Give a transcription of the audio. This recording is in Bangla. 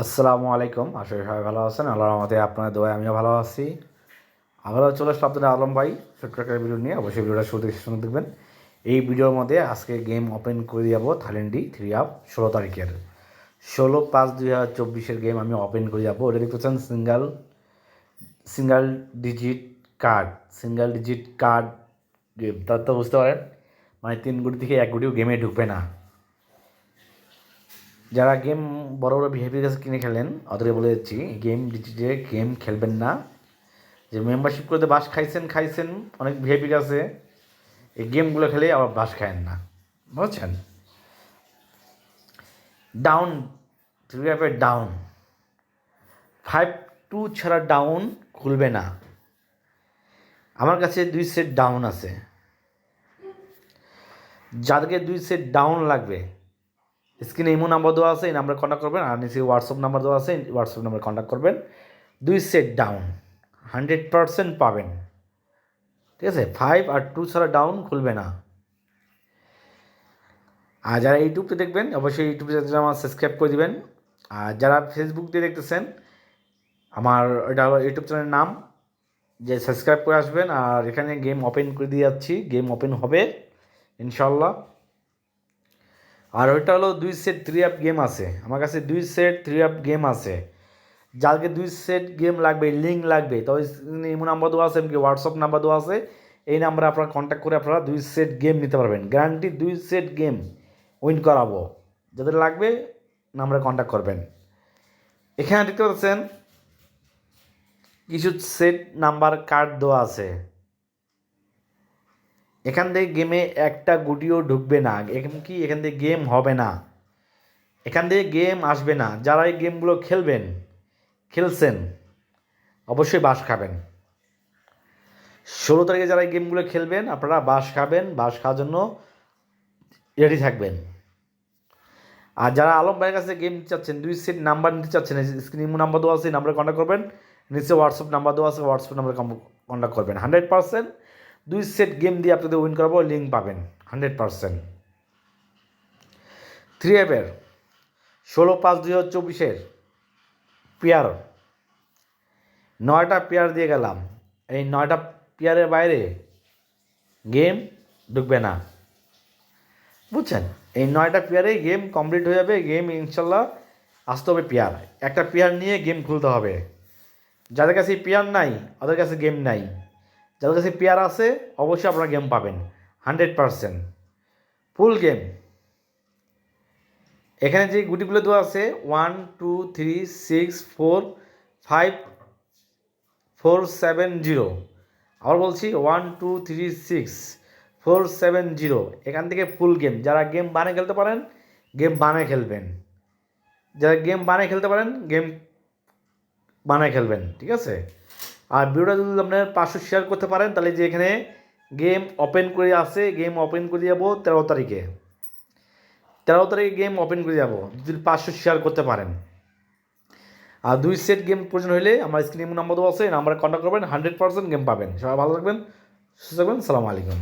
আসসালামু আলাইকুম। আশা করি সবাই ভালো আছেন। আল্লাহর রহমতে আপনার দোয়ায় আমিও ভালো আছি। আবারও চলে আসলো আপনাদের আলম ভাই ছোট্ট একটা ভিডিও নিয়ে। অবশ্যই ভিডিওটা শুরু থেকে শুনে দেখবেন। এই ভিডিওর মধ্যে আজকে গেম ওপেন করে যাবো থাইল্যান্ডি 3 তারিখের 16/5/2024 গেম আমি ওপেন করে যাবো। ওটা দেখতেছেন সিঙ্গেল ডিজিট কার্ড গেম। তার তো বুঝতে পারেন মানে 3 কোটি থেকে 1 কোটিও গেমে ঢুকবে না। যারা গেম বড় বড় ভিআইপির কাছে কিনে খেলেন ওদেরকে বলে দিচ্ছি গেম ডিজিটে গেম খেলবেন না। যে মেম্বারশিপ করতে বাস খাইছেন অনেক ভিআইপির কাছে, এই গেমগুলো খেলে আবার বাস খায়েন না, বুঝছেন? ডাউন 3 ডাউন 5-2 ছাড়া ডাউন খুলবে না। আমার কাছে 2 সেট ডাউন আছে। যাদেরকে 2 সেট ডাউন লাগবে স্ক্রিনে ইমো নাম্বার দেওয়া আছে, এই নাম্বারে কন্ট্যাক্ট করবেন। আর নিচে হোয়াটসঅ্যাপ নাম্বার দেওয়া আছে, হোয়াটসঅ্যাপ নাম্বারে কন্ট্যাক্ট করবেন। 2 সেট ডাউন 100% পাবেন, ঠিক আছে? 5 আর 2 ছাড়া ডাউন খুলবে না। আর যারা ইউটিউবতে দেখবেন অবশ্যই ইউটিউব চ্যানেলটা আমার সাবস্ক্রাইব করে দিবেন। আর যারা ফেসবুক দিয়ে দেখতেছেন আমার এটা হলো ইউটিউব চ্যানেলের নাম, যে সাবস্ক্রাইব করে আসবেন। আর এখানে গেম ওপেন করে দিয়ে যাচ্ছি, গেম ওপেন হবে ইনশাল্লাহ। আর ওইটা হলো 2 সেট 3 গেম আছে আমার কাছে, 2 সেট 3 গেম আছে। যাকে 2 সেট গেম লাগবে, লিঙ্ক লাগবে, তবে ইমো নাম্বার দেওয়া আছে, এমনকি হোয়াটসঅ্যাপ নাম্বার দেওয়া আছে। এই নাম্বারে আপনারা কন্ট্যাক্ট করে আপনারা 2 সেট গেম নিতে পারবেন। গ্যারান্টি 2 সেট গেম উইন করাবো। যাদের লাগবে নাম্বারে কন্ট্যাক্ট করবেন। এখানে দেখতে পাচ্ছেন কিছু সেট নাম্বার কার্ড দেওয়া আছে। এখান থেকে গেমে একটা গুটিও ঢুকবে না, এমনকি এখান থেকে গেম হবে না, এখান থেকে গেম আসবে না। যারা এই গেমগুলো খেলছেন অবশ্যই বাস খাবেন। 16 তারিখে যারা এই গেমগুলো খেলবেন আপনারা বাস খাবেন, বাস খাওয়ার জন্য রেডি থাকবেন। আর যারা আলম ভাইয়ের কাছে গেম নিতে চাচ্ছেন, 2 সেট নাম্বার নিতে চাচ্ছেন, স্ক্রিন নাম্বার দেওয়া আছে, এই নাম্বারে কন্ট্যাক্ট করবেন। নিচে হোয়াটসঅ্যাপ নাম্বার দেওয়া আছে, হোয়াটসঅ্যাপ নাম্বারে কন্ট্যাক্ট করবেন। 100% 2 সেট গেম দিয়ে আপনাদের উইন করাবো, লিঙ্ক পাবেন 100%। 3 16/5/2024 পেয়ার 9টা পেয়ার দিয়ে গেলাম। এই 9টা পেয়ারের বাইরে গেম ঢুকবে না, বুঝছেন? এই 9টা পেয়ারেই গেম কমপ্লিট হয়ে যাবে। গেম ইনশাল্লাহ আসতে হবে পেয়ার, একটা পেয়ার নিয়ে গেম খুলতে হবে। যাদের কাছে পেয়ার নাই ওদের কাছে গেম নাই, যাদের কাছে পেয়ার আছে অবশ্যই আপনারা গেম পাবেন 100% ফুল গেম। এখানে যে গুটিগুলো দেওয়া আছে 1 2 3 6 4 5 4 7 0, আবার বলছি 1 2 3 6 4 7 0। এখান থেকে ফুল গেম। যারা গেম বানিয়ে খেলতে পারেন গেম বানিয়ে খেলবেন, যারা গেম বানিয়ে খেলতে পারেন গেম বানিয়ে খেলবেন, ঠিক আছে? আর ভিডিওটা যদি আপনার 500 শেয়ার করতে পারেন তাহলে যে এখানে গেম ওপেন করে আসে, গেম ওপেন করে যাবো 13 তারিখে। 13 তারিখে গেম ওপেন করে যাবো যদি 500 শেয়ার করতে পারেন। আর 2 সেট গেম প্রয়োজন হলে আমার স্ক্রিনে নাম্বার দেওয়া আছে, নাম্বারে কন্ট্যাক্ট করবেন, 100% গেম পাবেন। সবাই ভালো থাকবেন, সুস্থ থাকবেন। সালামু আলাইকুম।